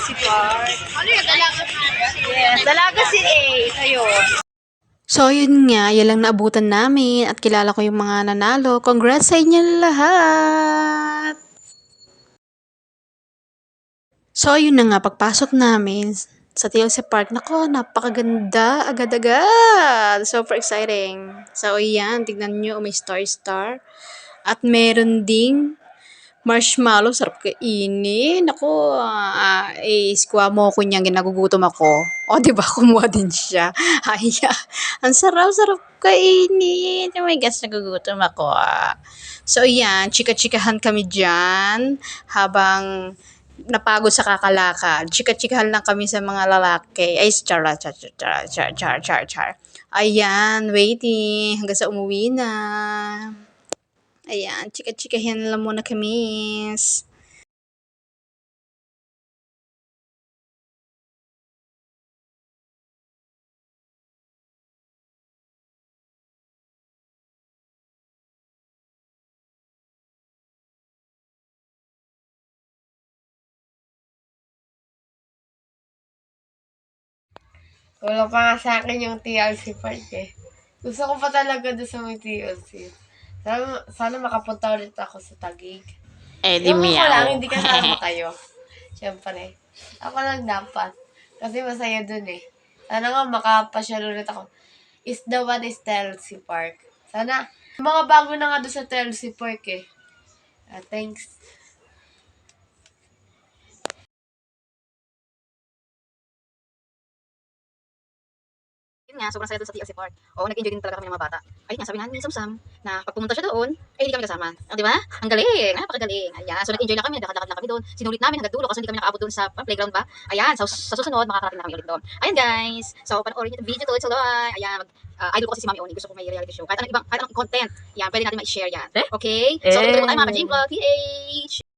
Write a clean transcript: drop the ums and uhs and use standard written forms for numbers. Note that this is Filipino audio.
TLC Park. Ano yung dalaga? Yes, dalaga si A. Ayun. So, yun nga, yan lang naabutan namin at kilala ko yung mga nanalo. Congrats sa inyo lahat! So, yun na nga, pagpasok namin sa TLC Park, nako, napakaganda, agad-agad. Super exciting. So, yan, tignan nyo, may star-star. At meron ding marshmallow, sarap kainin. Ako, squamo ko niyang ginagugutom ako. O, di ba, kumuha din siya. Ay, ang sarap-sarap kainin. Oh my gosh, nagugutom ako. So, yan, chika-chikahan kami dyan habang napagod sa kakalakad. Chika-chikahan lang kami sa mga lalaki. Ay, char, char, char, char, char, char, char. Ayan, waiting hanggang sa umuwi na. Ayan, chika-chikahin lang muna kami. Wala pa nga sa akin yung TLC Park eh. Gusto ko pa talaga doon sa may TLC. Sana makapunta ulit ako sa Taguig. Di Yung ako lang, meow. hindi kasama kayo. Siyempre. Ako lang dapat. Kasi masaya dun eh. Sana nga makapasyal ulit ako. Is the one is TLC Park. Sana. Mga bago na nga doon sa TLC Park eh. Thanks. Yun nga, sobrang saya doon sa TLC Park. Oo, nag-enjoy din talaga kami ng mga bata. Ayun nga, sabi nga ni Sam na pag pumunta siya doon, ay hindi kami kasama. Di ba? Ang galing, napakagaling. Ayan, so nag-enjoy lang kami, nagkakadakad lang kami doon. Sinulit namin hanggang dulo kasi hindi kami nakaabot doon sa playground ba. Ayan, sa susunod, makakarating na kami ulit doon. Ayan guys, so panoorin niyo itong video to, it's alright. Ayan, idol ko kasi si Mami Oni, gusto ko may reality show. Kahit anong content, yan, pwede natin ma-share yan. Okay? So, tuloy mo tayo mga ka-Gym Vlog, PH!